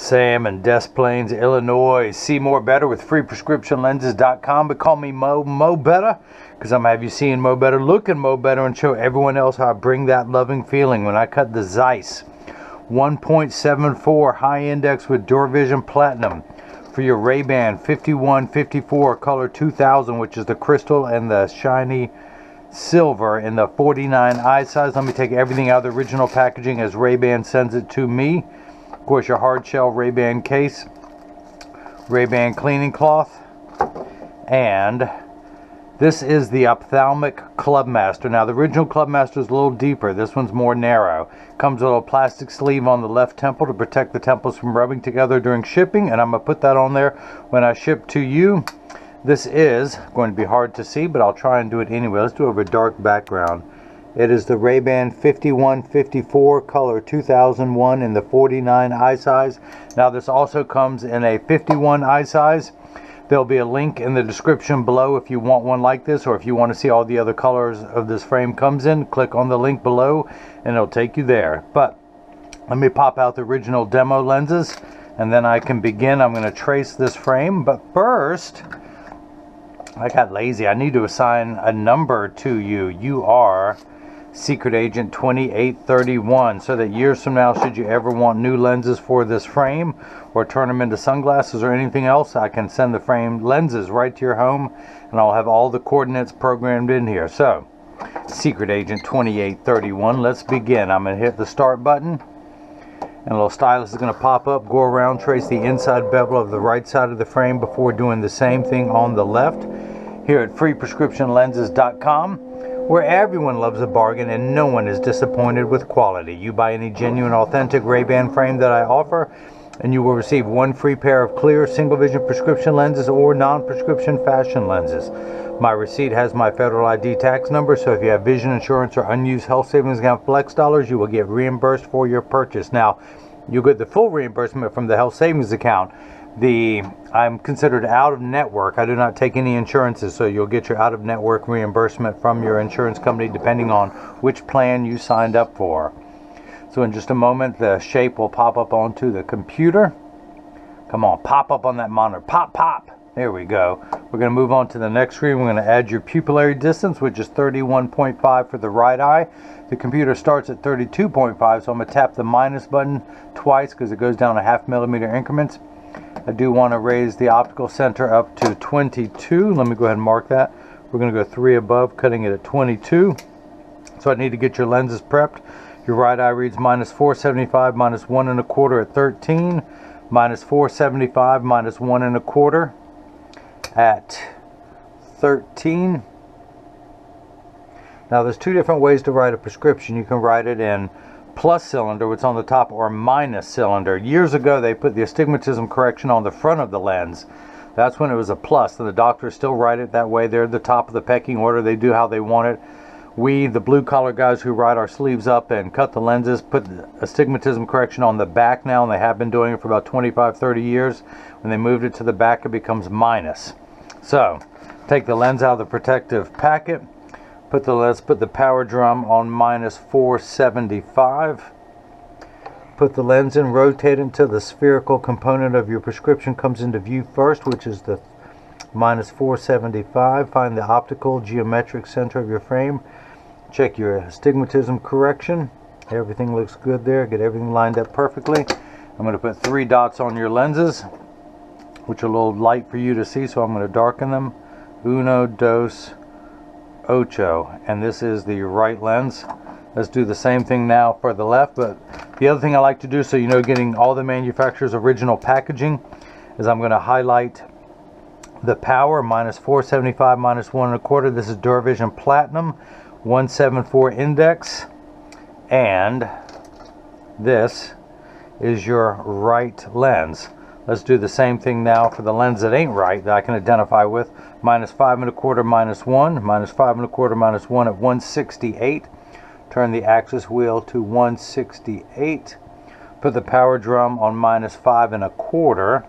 Sam in Des Plaines, Illinois. See more better with freeprescriptionlenses.com. But call me Mo Better, because I'm going to have you seeing Mo Better, looking Mo Better, and show everyone else how I bring that loving feeling when I cut the Zeiss 1.74 high index with Duravision Platinum for your RayBan 5154 color 2000, which is the crystal and the shiny silver in the 49 eye size. Let me take everything out of the original packaging as RayBan sends it to me. Of course, your hard shell RayBan case, RayBan cleaning cloth, and this is the ophthalmic Clubmaster. Now, the original Clubmaster is a little deeper. This one's more narrow. Comes with a little plastic sleeve on the left temple to protect the temples from rubbing together during shipping, and I'm going to put that on there when I ship to you. This is going to be hard to see, but I'll try and do it anyway. Let's do it over a dark background. It is the RayBan 5154 color 2001 in the 49 eye size. Now, this also comes in a 51 eye size. There'll be a link in the description below if you want one like this, or if you want to see all the other colors of this frame comes in, click on the link below and it'll take you there. But let me pop out the original demo lenses and then I can begin. I'm going to trace this frame, but first, I got lazy. I need to assign a number to you. You are Secret Agent 2831, so that years from now, should you ever want new lenses for this frame or turn them into sunglasses or anything else, I can send the frame lenses right to your home and I'll have all the coordinates programmed in here. So, Secret Agent 2831, let's begin. I'm going to hit the start button and a little stylus is going to pop up, go around, trace the inside bevel of the right side of the frame before doing the same thing on the left. Here at freeprescriptionlenses.com, where everyone loves a bargain and no one is disappointed with quality. You buy any genuine, authentic RayBan frame that I offer, and you will receive one free pair of clear single vision prescription lenses or non-prescription fashion lenses. My receipt has my federal ID tax number, so if you have vision insurance or unused health savings account flex dollars, you will get reimbursed for your purchase. Now, you'll get the full reimbursement from the health savings account. I'm considered out of network. I do not take any insurances, so you'll get your out of network reimbursement from your insurance company depending on which plan you signed up for. So in just a moment, the shape will pop up onto the computer. Come on, pop up on that monitor. Pop, pop. There we go. We're going to move on to the next screen. We're going to add your pupillary distance, which is 31.5 for the right eye. The computer starts at 32.5, so I'm going to tap the minus button twice because it goes down a ½ millimeter increments. I do want to raise the optical center up to 22. Let me go ahead and mark that. We're going to go 3 above, cutting it at 22. So I need to get your lenses prepped. Your right eye reads minus 475, minus 1 1/4 at 13. Minus 475, minus 1 1/4 at 13. Now there's 2 different ways to write a prescription. You can write it in plus cylinder, what's on the top, or minus cylinder. Years ago they put the astigmatism correction on the front of the lens. That's when it was a plus, and the doctors still write it that way. They're at the top of the pecking order. They do how they want it. We, the blue collar guys who write our sleeves up and cut the lenses, put the astigmatism correction on the back now, and they have been doing it for about 25-30 years. When they moved it to the back, it becomes minus. So take the lens out of the protective packet. Let's put the power drum on minus 475. Put the lens in, rotate it until the spherical component of your prescription comes into view first, which is the minus 475. Find the optical geometric center of your frame. Check your astigmatism correction. Everything looks good there. Get everything lined up perfectly. I'm going to put 3 dots on your lenses, which are a little light for you to see, so I'm going to darken them. Uno, dos, ocho, and this is the right lens. Let's do the same thing now for the left. But the other thing I like to do, so you know, getting all the manufacturer's original packaging, is I'm going to highlight the power, minus 475, minus 1 1/4. This is Duravision Platinum 174 index, and this is your right lens. Let's do the same thing now for the lens that ain't right, that I can identify with. Minus 5 1/4, minus 1, minus 5 1/4, minus 1 at 168. Turn the axis wheel to 168. Put the power drum on minus 5 1/4.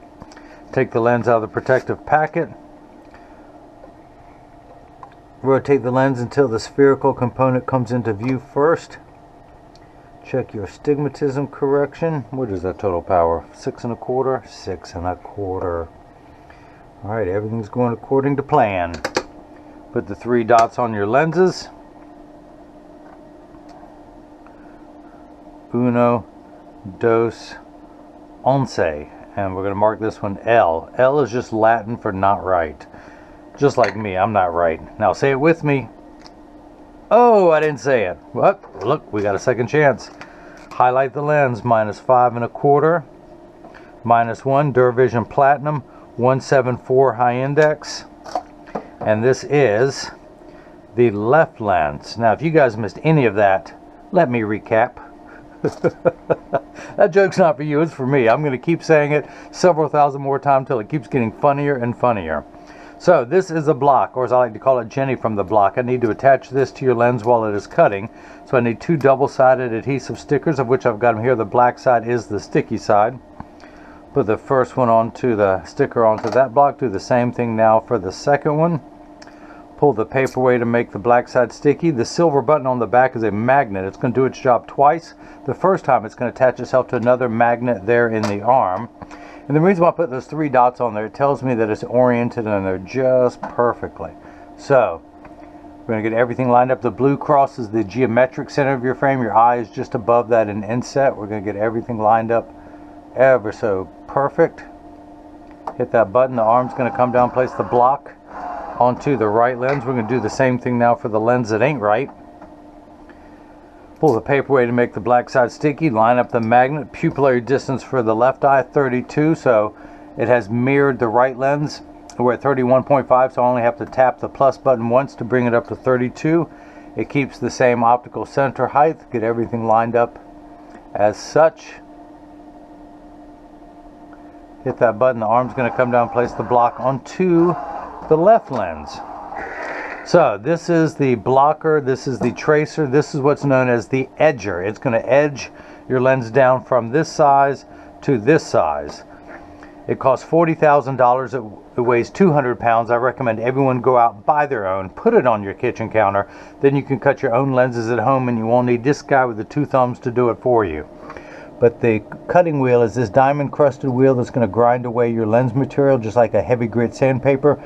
Take the lens out of the protective packet. Rotate the lens until the spherical component comes into view first. Check your astigmatism correction. What is that total power? 6 1/4? 6 1/4. Alright, everything's going according to plan. Put the 3 dots on your lenses. Uno, dos, once. And we're going to mark this one L. L is just Latin for not right. Just like me, I'm not right. Now say it with me. Oh, I didn't say it. What? Look, we got a second chance. Highlight the lens. -5 1/4. -1 Duravision Platinum 174 high index. And this is the left lens. Now, if you guys missed any of that, let me recap. That joke's not for you, it's for me. I'm going to keep saying it several thousand more times till it keeps getting funnier and funnier. So this is a block, or as I like to call it, Jenny from the block. I need to attach this to your lens while it is cutting. So I need 2 double-sided adhesive stickers, of which I've got them here. The black side is the sticky side. Put the first one onto the sticker onto that block. Do the same thing now for the second one. Pull the paper away to make the black side sticky. The silver button on the back is a magnet. It's going to do its job twice. The first time it's going to attach itself to another magnet there in the arm. And the reason why I put those 3 dots on there, it tells me that it's oriented and they're just perfectly. So we're going to get everything lined up. The blue cross is the geometric center of your frame. Your eye is just above that in inset. We're going to get everything lined up ever so perfect. Hit that button. The arm's going to come down, place the block onto the right lens. We're going to do the same thing now for the lens that ain't right. Pull the paper away to make the black side sticky. Line up the magnet. Pupillary distance for the left eye 32, so it has mirrored the right lens. We're at 31.5, so I only have to tap the plus button once to bring it up to 32. It keeps the same optical center height. Get everything lined up as such. Hit that button. The arm's going to come down, place the block onto the left lens. So this is the blocker, this is the tracer, this is what's known as the edger. It's going to edge your lens down from this size to this size. It costs $40,000. It weighs 200 pounds. I recommend everyone go out and buy their own, put it on your kitchen counter. Then you can cut your own lenses at home and you won't need this guy with the 2 thumbs to do it for you. But the cutting wheel is this diamond crusted wheel that's going to grind away your lens material just like a heavy grit sandpaper.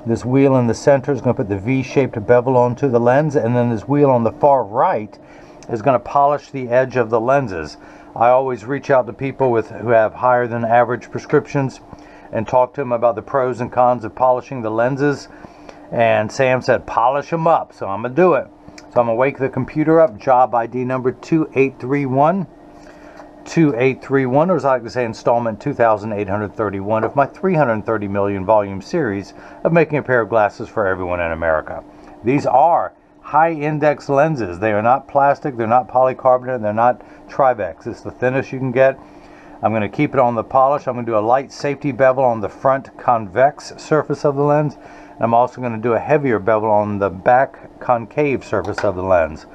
This wheel in the center is going to put the V-shaped bevel onto the lens, and then this wheel on the far right is going to polish the edge of the lenses. I always reach out to people who have higher than average prescriptions and talk to them about the pros and cons of polishing the lenses. And Sam said, polish them up, so I'm going to do it. So I'm going to wake the computer up, job ID number 2831. 2831, or as I like to say, installment 2831 of my 330 million volume series of making a pair of glasses for everyone in America. These are high index lenses. They are not plastic, they're not polycarbonate, they're not Trivex. It's the thinnest you can get. I'm going to keep it on the polish. I'm going to do a light safety bevel on the front convex surface of the lens. And I'm also going to do a heavier bevel on the back concave surface of the lens.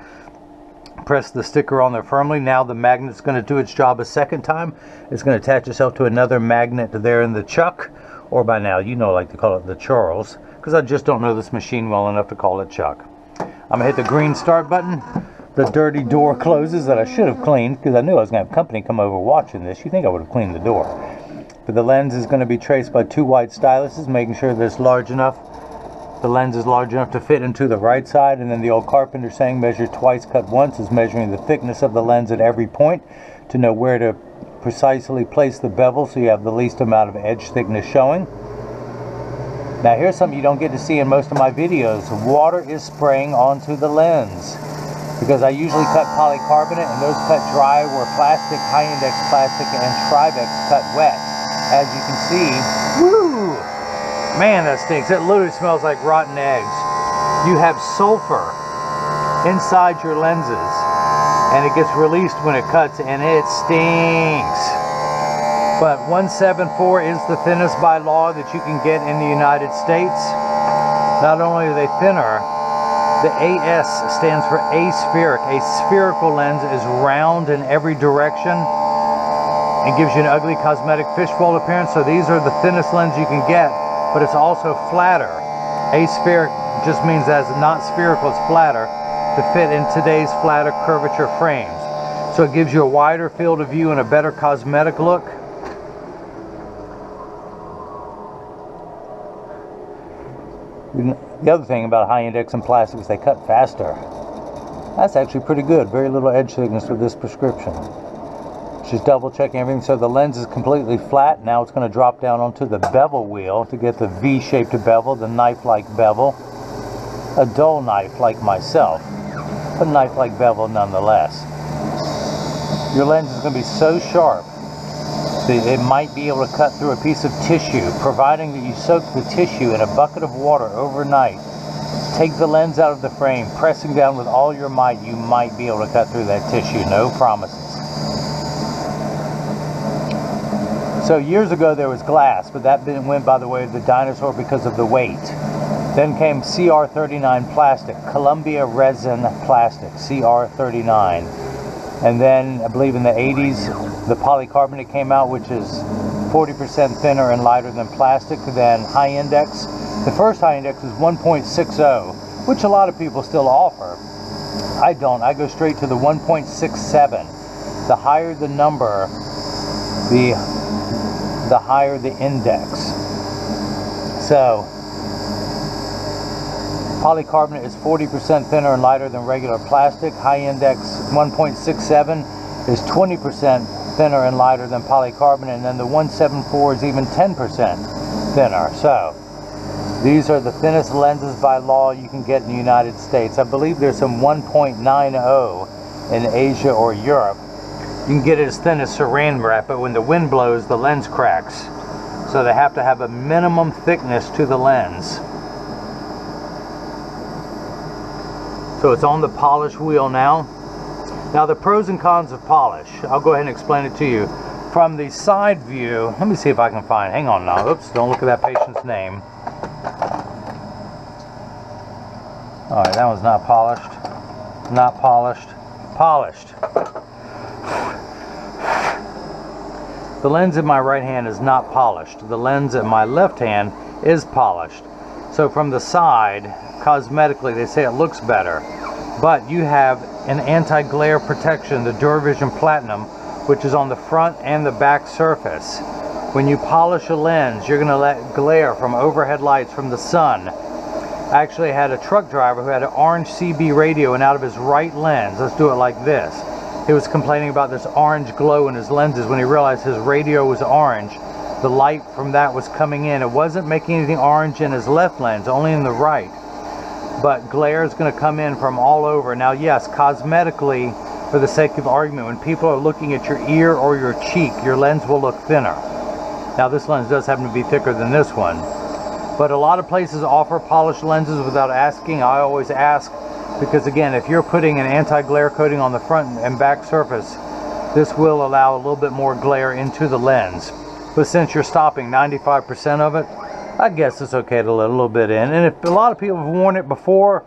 Press the sticker on there firmly. Now the magnet's going to do its job a second time. It's going to attach itself to another magnet there in the chuck, or by now you know I like to call it the Charles, because I just don't know this machine well enough to call it Chuck. I'm going to hit the green start button. The dirty door closes that I should have cleaned because I knew I was going to have company come over watching this. You think I would have cleaned the door. But the lens is going to be traced by 2 white styluses, making sure that it's large enough. The lens is large enough to fit into the right side, and then the old carpenter saying measure twice, cut once is measuring the thickness of the lens at every point to know where to precisely place the bevel so you have the least amount of edge thickness showing. Now here's something you don't get to see in most of my videos. Water is spraying onto the lens because I usually cut polycarbonate and those cut dry where plastic, high index plastic, and Trivex cut wet. As you can see, woo! Man, that stinks. It literally smells like rotten eggs. You have sulfur inside your lenses, and it gets released when it cuts, and it stinks. But 174 is the thinnest by law that you can get in the United States. Not only are they thinner, the AS stands for aspheric. A spherical lens is round in every direction and gives you an ugly cosmetic fishbowl appearance. So these are the thinnest lens you can get. But it's also flatter. Aspheric just means as not spherical, it's flatter to fit in today's flatter curvature frames. So So it gives you a wider field of view and a better cosmetic look. The other thing about high index and plastic is they cut faster. That's actually pretty good. Very little edge thickness with this prescription. Just double checking everything. So the lens is completely flat. Now it's going to drop down onto the bevel wheel to get the V-shaped bevel, the knife-like bevel. A dull knife like myself, but knife-like bevel nonetheless. Your lens is going to be so sharp that it might be able to cut through a piece of tissue, providing that you soak the tissue in a bucket of water overnight. Take the lens out of the frame, pressing down with all your might, you might be able to cut through that tissue. No promises. So years ago there was glass, but that went by the way of the dinosaur because of the weight. Then came CR39 plastic, Columbia resin plastic, CR39. And then I believe in the 80s the polycarbonate came out, which is 40% thinner and lighter than plastic. Then high index. The first high index is 1.60, which a lot of people still offer. I don't. I go straight to the 1.67. The higher the number, the higher the index. So polycarbonate is 40% thinner and lighter than regular plastic. High index 1.67 is 20% thinner and lighter than polycarbonate, and then the 174 is even 10% thinner. So these are the thinnest lenses by law you can get in the United States. I believe there's some 1.90 in Asia or Europe. You can get it as thin as saran wrap, but when the wind blows, the lens cracks. So they have to have a minimum thickness to the lens. So it's on the polish wheel now. Now the pros and cons of polish, I'll go ahead and explain it to you. From the side view, let me see if I can find, hang on now, oops, don't look at that patient's name. Alright, that one's not polished. Not polished. Polished. The lens in my right hand is not polished. The lens in my left hand is polished. So from the side, cosmetically, they say it looks better. But you have an anti-glare protection, the Duravision Platinum, which is on the front and the back surface. When you polish a lens, you're going to let glare from overhead lights, from the sun. I actually had a truck driver who had an orange CB radio, and out of his right lens, let's do it like this, he was complaining about this orange glow in his lenses when he realized his radio was orange. The light from that was coming in. It wasn't making anything orange in his left lens, only in the right. But glare is going to come in from all over. Now yes, cosmetically, for the sake of argument, when people are looking at your ear or your cheek, your lens will look thinner. Now this lens does happen to be thicker than this one. But a lot of places offer polished lenses without asking. I always ask, because again, if you're putting an anti-glare coating on the front and back surface, this will allow a little bit more glare into the lens. But since you're stopping 95% of it, I guess it's okay to let a little bit in. And if a lot of people have worn it before,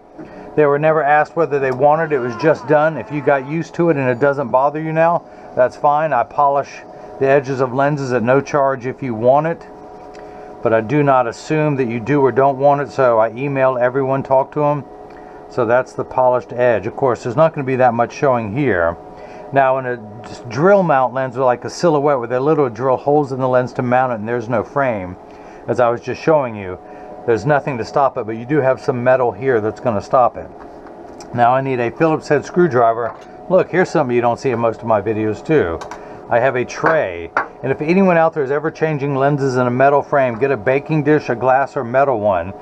they were never asked whether they wanted it, it was just done. If you got used to it and it doesn't bother you now, that's fine. I polish the edges of lenses at no charge if you want it. But I do not assume that you do or don't want it, so I email everyone, talk to them. So that's the polished edge. Of course, there's not going to be that much showing here. Now in a drill mount lens with like a silhouette where they literally drill holes in the lens to mount it and there's no frame, as I was just showing you, there's nothing to stop it, but you do have some metal here that's going to stop it. Now I need a Phillips head screwdriver. Look, here's something you don't see in most of my videos too. I have a tray, and if anyone out there is ever changing lenses in a metal frame, get a baking dish, a glass or metal one.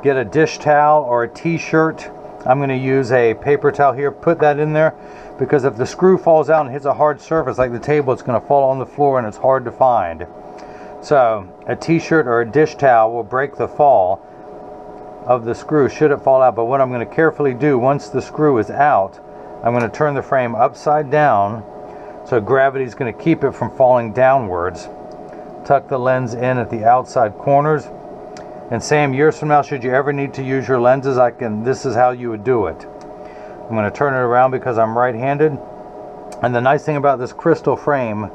Get a dish towel or a t-shirt. I'm going to use a paper towel here, put that in there, because if the screw falls out and hits a hard surface like the table, it's going to fall on the floor and it's hard to find. So a t-shirt or a dish towel will break the fall of the screw should it fall out. But what I'm going to carefully do, once the screw is out, I'm going to turn the frame upside down so gravity is going to keep it from falling downwards. Tuck the lens in at the outside corners. And Sam, years from now, should you ever need to use your lenses, this is how you would do it. I'm going to turn it around because I'm right-handed. And the nice thing about this crystal frame,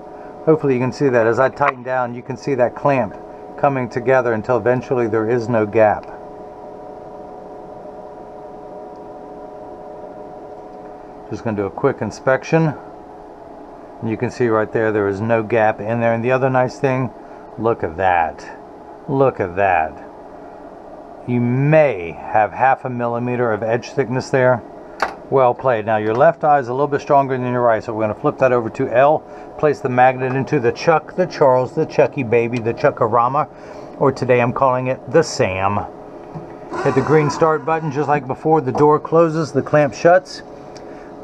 hopefully you can see that as I tighten down, you can see that clamp coming together until eventually there is no gap. Just going to do a quick inspection. And you can see right there is no gap in there. And the other nice thing, look at that. Look at that. You may have 0.5 millimeter of edge thickness there. Well played. Now your left eye is a little bit stronger than your right, so we're going to flip that over to L. Place the magnet into the Chuck, the Charles, the Chucky baby, the Chuckarama, or today I'm calling it the Sam. Hit the green start button just like before. The door closes, the clamp shuts.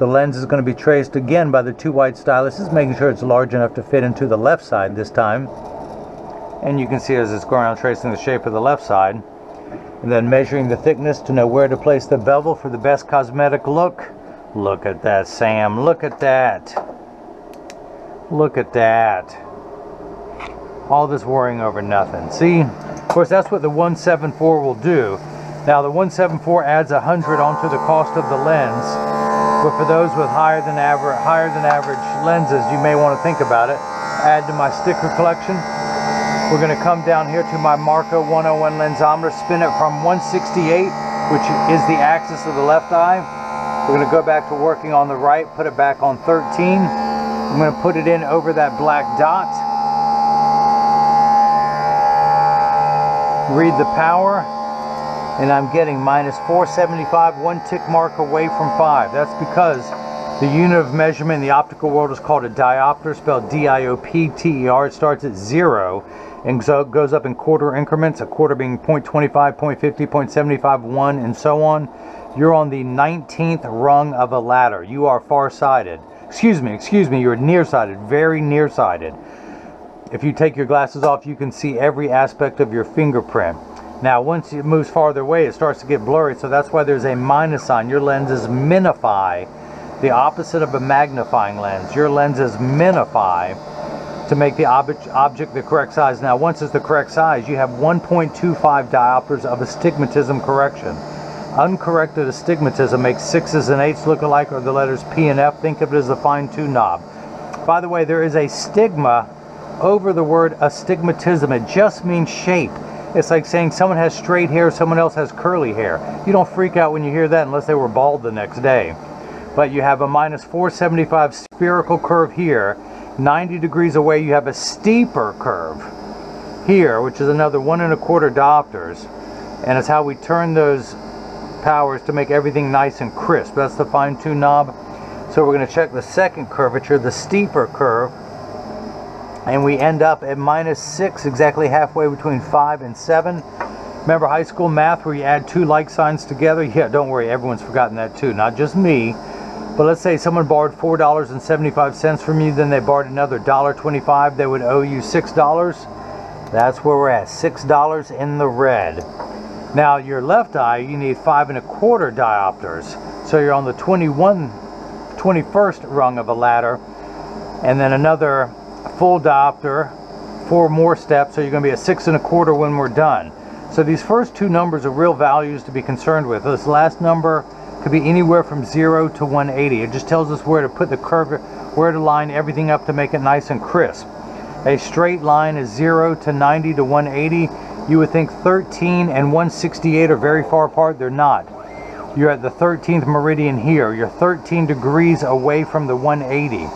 The lens is going to be traced again by the 2 white styluses, making sure it's large enough to fit into the left side this time. And you can see as it's going around tracing the shape of the left side. And then measuring the thickness to know where to place the bevel for the best cosmetic look. Look at that, Sam. Look at that. Look at that. All this worrying over nothing. See? Of course, that's what the 174 will do. Now, the 174 adds 100 onto the cost of the lens. But for those with higher than average lenses, you may want to think about it. Add to my sticker collection. We're going to come down here to my Marco 101 lensometer, spin it from 168, which is the axis of the left eye. We're going to go back to working on the right, put it back on 13. I'm going to put it in over that black dot. Read the power, and I'm getting -475, 1 tick mark away from 5. That's because the unit of measurement in the optical world is called a diopter, spelled D-I-O-P-T-E-R. It starts at 0 and so goes up in quarter increments, a quarter being 0.25, 0.50, 0.75, 1, and so on. You're on the 19th rung of a ladder. You are far-sighted. Excuse me, you're nearsighted, very nearsighted. If you take your glasses off, you can see every aspect of your fingerprint. Now, once it moves farther away, it starts to get blurry, so that's why there's a minus sign. Your lenses minify, the opposite of a magnifying lens. Your lenses minify to make the object the correct size. Now, once it's the correct size, you have 1.25 diopters of astigmatism correction. Uncorrected astigmatism makes 6s and 8s look alike, or the letters P and F. Think of it as a fine-tune knob. By the way, there is a stigma over the word astigmatism. It just means shape. It's like saying someone has straight hair, someone else has curly hair. You don't freak out when you hear that unless they were bald the next day. But you have a -475 spherical curve here. 90 degrees away, you have a steeper curve here, which is another 1 1/4 diopters. And it's how we turn those powers to make everything nice and crisp. That's the fine-tune knob. So we're going to check the second curvature, the steeper curve. And we end up at -6, exactly halfway between 5 and 7. Remember high school math where you add 2 like signs together? Yeah, don't worry, everyone's forgotten that too, not just me. But let's say someone borrowed $4.75 from you, then they borrowed another $1.25, they would owe you $6. That's where we're at, $6 in the red. Now your left eye, you need 5 1/4 diopters. So you're on the 21st rung of a ladder, and then another full diopter, 4 more steps, so you're going to be at 6 1/4 when we're done. So these first 2 numbers are real values to be concerned with. This last number could be anywhere from 0 to 180. It just tells us where to put the curve, where to line everything up to make it nice and crisp. A straight line is 0 to 90 to 180. You would think 13 and 168 are very far apart. They're not. You're at the 13th meridian here. You're 13 degrees away from the 180.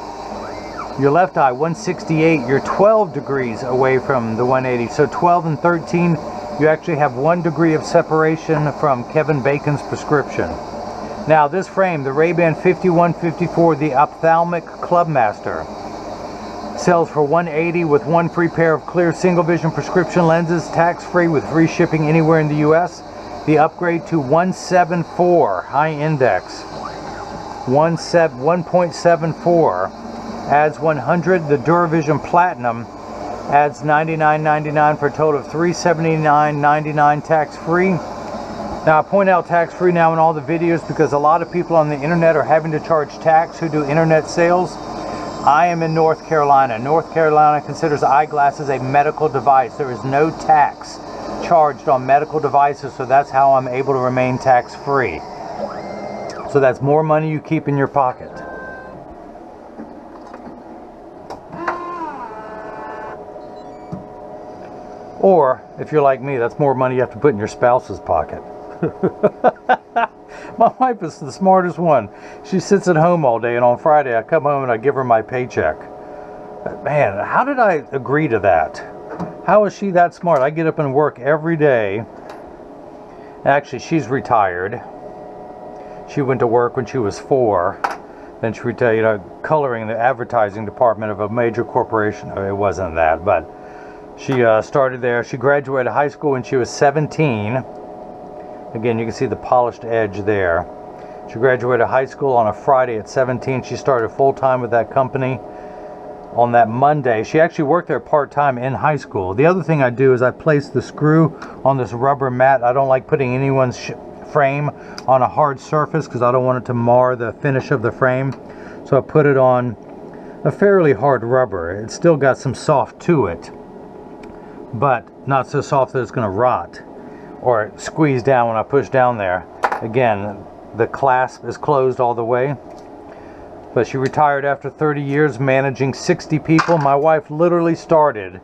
Your left eye, 168, you're 12 degrees away from the 180. So 12 and 13, you actually have 1 degree of separation from Kevin Bacon's prescription. Now this frame, the RayBan 5154, the Ophthalmic Clubmaster, sells for $180 with 1 free pair of clear single vision prescription lenses, tax-free with free shipping anywhere in the US. The upgrade to 174, high index, 1.74, adds 100. The Duravision Platinum adds $99.99 for a total of $379.99 tax-free. Now I point out tax-free now in all the videos because a lot of people on the internet are having to charge tax who do internet sales. I am in North Carolina. North Carolina considers eyeglasses a medical device. There is no tax charged on medical devices, so that's how I'm able to remain tax-free. So that's more money you keep in your pocket. Or, if you're like me, that's more money you have to put in your spouse's pocket. My wife is the smartest one. She sits at home all day, and on Friday I come home and I give her my paycheck. Man, how did I agree to that? How is she that smart? I get up and work every day. Actually, she's retired. She went to work when she was 4. Then she retired, you know, coloring in the advertising department of a major corporation. It wasn't that, but she started there. She graduated high school when she was 17. Again, you can see the polished edge there. She graduated high school on a Friday at 17. She started full-time with that company on that Monday. She actually worked there part-time in high school. The other thing I do is I place the screw on this rubber mat. I don't like putting anyone's frame on a hard surface because I don't want it to mar the finish of the frame. So I put it on a fairly hard rubber. It's still got some soft to it, but not so soft that it's going to rot or squeeze down when I push down there. Again, the clasp is closed all the way. But she retired after 30 years managing 60 people. My wife literally started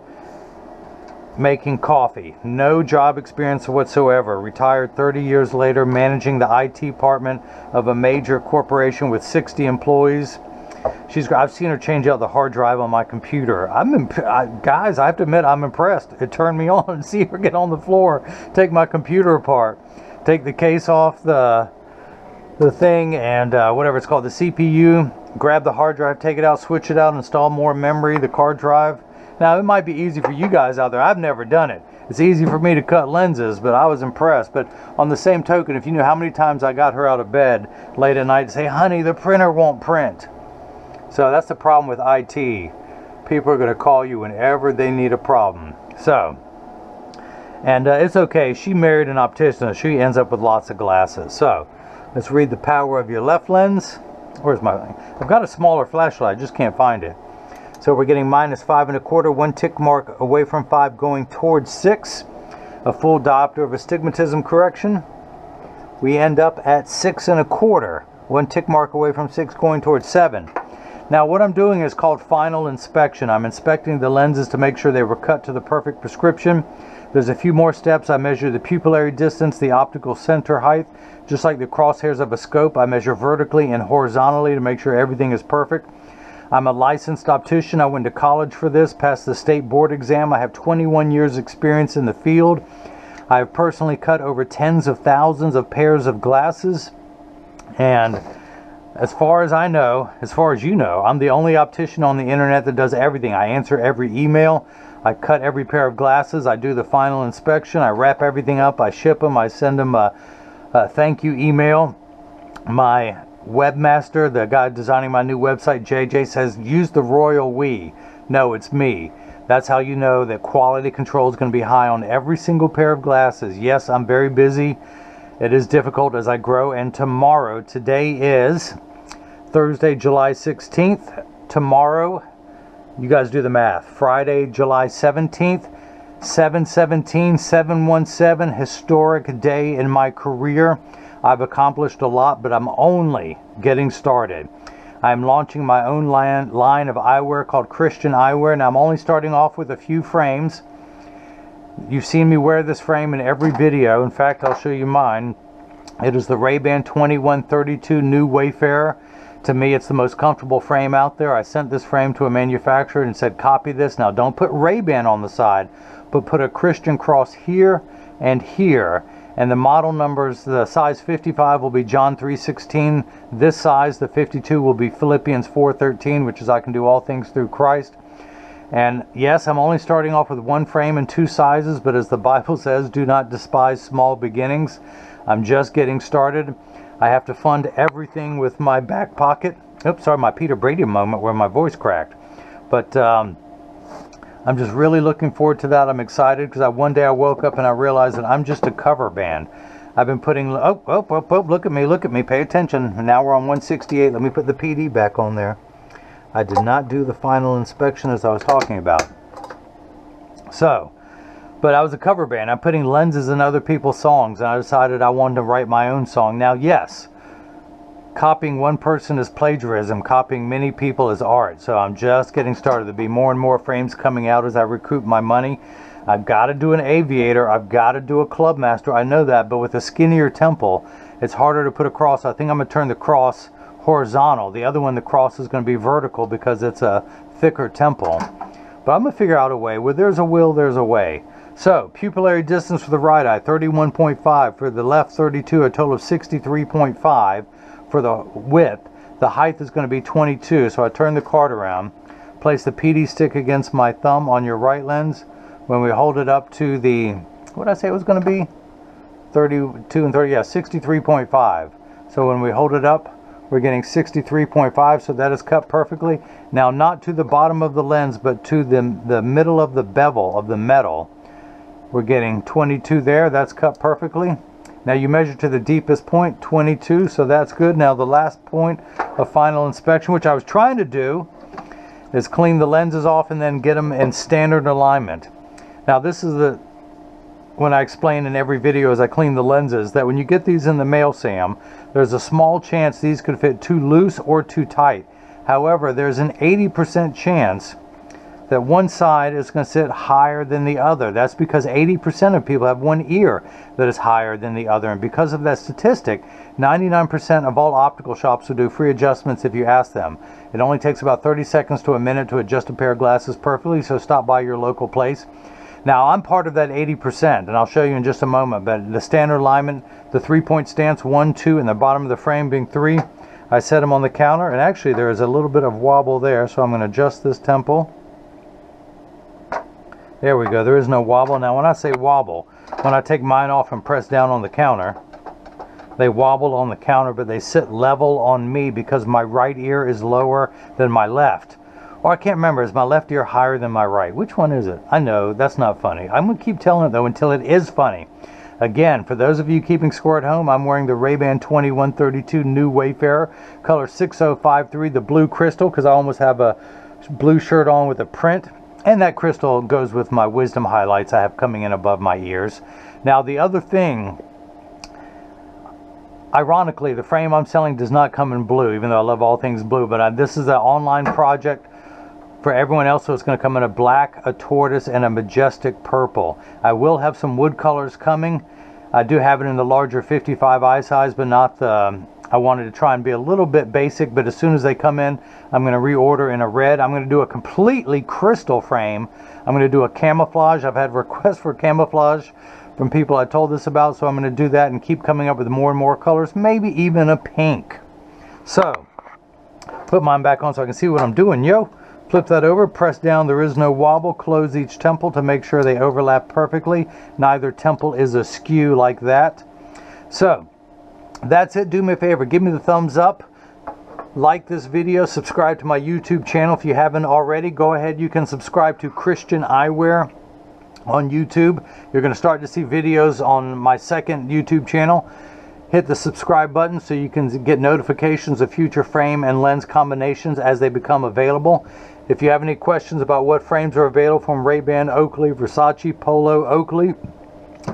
making coffee. No job experience whatsoever. Retired 30 years later managing the IT department of a major corporation with 60 employees. I've seen her change out the hard drive on my computer. Guys, I have to admit, I'm impressed. It turned me on to see her get on the floor, take my computer apart, take the case off the thing and whatever it's called, the CPU, grab the hard drive, take it out, switch it out, install more memory, the card drive. Now, it might be easy for you guys out there. I've never done it. It's easy for me to cut lenses, but I was impressed. But on the same token, if you knew how many times I got her out of bed late at night to say, honey, the printer won't print. So that's the problem with IT. People are going to call you whenever they need a problem. So, and it's okay. She married an optician. She ends up with lots of glasses. So, let's read the power of your left lens. Where's my... I've got a smaller flashlight. I just can't find it. So we're getting -5 1/4, 1 tick mark away from 5 going towards 6. A full diopter of astigmatism correction. We end up at 6 1/4, 1 tick mark away from 6 going towards 7. Now what I'm doing is called final inspection. I'm inspecting the lenses to make sure they were cut to the perfect prescription. There's a few more steps. I measure the pupillary distance, the optical center height. Just like the crosshairs of a scope, I measure vertically and horizontally to make sure everything is perfect. I'm a licensed optician. I went to college for this, passed the state board exam. I have 21 years experience in the field. I have personally cut over tens of thousands of pairs of glasses. And as far as I know, as far as you know, I'm the only optician on the internet that does everything. I answer every email. I cut every pair of glasses. I do the final inspection. I wrap everything up. I ship them. I send them a thank you email. My webmaster, the guy designing my new website, JJ, says use the royal we. No, it's me. That's how you know that quality control is going to be high on every single pair of glasses. Yes, I'm very busy. It is difficult as I grow. And tomorrow, today is Thursday, July 16th. Tomorrow, you guys do the math. Friday, July 17th, 7/17, 7/17, historic day in my career. I've accomplished a lot, but I'm only getting started. I'm launching my own line of eyewear called Christian Eyewear, and I'm only starting off with a few frames. You've seen me wear this frame in every video. In fact, I'll show you mine. It is the RayBan 2132 New Wayfarer. To me, it's the most comfortable frame out there. I sent this frame to a manufacturer and said, copy this. Now, don't put RayBan on the side, but put a Christian cross here and here. And the model numbers, the size 55 will be John 3:16. This size, the 52, will be Philippians 4:13, which is I can do all things through Christ. And yes, I'm only starting off with one frame and 2 sizes, but as the Bible says, do not despise small beginnings. I'm just getting started. I have to fund everything with my back pocket. Oops, sorry, my Peter Brady moment where my voice cracked. But I'm just really looking forward to that. I'm excited because one day I woke up and I realized that I'm just a cover band. I've been putting, look at me, pay attention. And now we're on 168. Let me put the PD back on there. I did not do the final inspection as I was talking about. So, but I was a cover band. I'm putting lenses in other people's songs, and I decided I wanted to write my own song. Now, yes, copying one person is plagiarism, copying many people is art. So I'm just getting started. There'll be more and more frames coming out as I recoup my money. I've got to do an aviator, I've got to do a clubmaster, I know that, but with a skinnier temple, it's harder to put a cross. I think I'm going to turn the cross horizontal. The other one, the cross is going to be vertical because it's a thicker temple. But I'm going to figure out a way. Where there's a will, there's a way. So, pupillary distance for the right eye, 31.5. For the left, 32, a total of 63.5 for the width. The height is going to be 22. So I turn the card around, place the PD stick against my thumb on your right lens. When we hold it up to the, what did I say it was going to be? 32 and 30, yeah, 63.5. So when we hold it up, we're getting 63.5, so that is cut perfectly. Now, not to the bottom of the lens, but to the middle of the bevel of the metal. We're getting 22 there, that's cut perfectly. Now you measure to the deepest point, 22, so that's good. Now the last point of final inspection, which I was trying to do, is clean the lenses off and then get them in standard alignment. Now this is when I explain in every video as I clean the lenses, that when you get these in the mail, Sam, there's a small chance these could fit too loose or too tight. However, there's an 80% chance that one side is going to sit higher than the other. That's because 80% of people have one ear that is higher than the other. And because of that statistic, 99% of all optical shops will do free adjustments if you ask them. It only takes about 30 seconds to a minute to adjust a pair of glasses perfectly, so stop by your local place. Now, I'm part of that 80%, and I'll show you in just a moment, but the standard alignment, the 3-point stance, 1, 2, and the bottom of the frame being 3, I set them on the counter, and actually there is a little bit of wobble there, so I'm going to adjust this temple. There we go, there is no wobble. Now, when I say wobble, when I take mine off and press down on the counter, they wobble on the counter, but they sit level on me because my right ear is lower than my left. Or I can't remember, is my left ear higher than my right? Which one is it? I know, that's not funny. I'm going to keep telling it though until it is funny. Again, for those of you keeping score at home, I'm wearing the RayBan 2132 New Wayfarer, color 6053, the blue crystal, because I almost have a blue shirt on with a print. And that crystal goes with my wisdom highlights I have coming in above my ears. Now the other thing, ironically, the frame I'm selling does not come in blue, even though I love all things blue, but this is an online project for everyone else, so it's going to come in a black, a tortoise, and a majestic purple. I will have some wood colors coming. I do have it in the larger 55 eye size, but not the, I wanted to try and be a little bit basic, but as soon as they come in, I'm going to reorder in a red. I'm going to do a completely crystal frame. I'm going to do a camouflage. I've had requests for camouflage from people I told this about, so I'm going to do that and keep coming up with more and more colors, maybe even a pink. So, put mine back on so I can see what I'm doing, yo. Flip that over, press down, there is no wobble, close each temple to make sure they overlap perfectly. Neither temple is askew like that. So, that's it. Do me a favor, give me the thumbs up, like this video, subscribe to my YouTube channel if you haven't already. Go ahead, you can subscribe to Christian Eyewear on YouTube. You're going to start to see videos on my second YouTube channel. Hit the subscribe button so you can get notifications of future frame and lens combinations as they become available. If you have any questions about what frames are available from RayBan, Oakley, Versace, Polo, Oakley,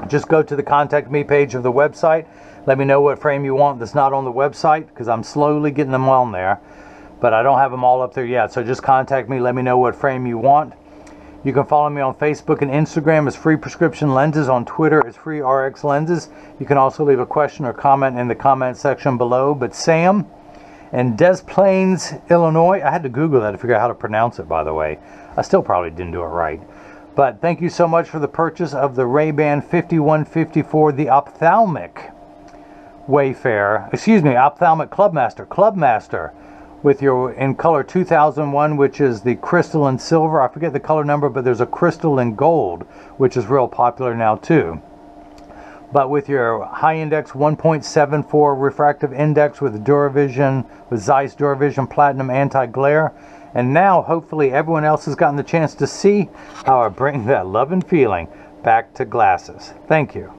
just go to the contact me page of the website. Let me know what frame you want that's not on the website, because I'm slowly getting them on there, but I don't have them all up there yet. So just contact me, let me know what frame you want. You can follow me on Facebook and Instagram as Free Prescription Lenses, on Twitter as Free RX Lenses. You can also leave a question or comment in the comment section below. But Sam in Des Plaines, Illinois, I had to Google that to figure out how to pronounce it, by the way. I still probably didn't do it right. But thank you so much for the purchase of the RayBan 5154, the ophthalmic Wayfarer, excuse me, ophthalmic Clubmaster, with your in color 2001, which is the crystal and silver. I forget the color number, but there's a crystal and gold, which is real popular now too. But with your high index 1.74 refractive index with Duravision, with Zeiss Duravision Platinum anti-glare. And now hopefully everyone else has gotten the chance to see how I bring that love and feeling back to glasses. Thank you.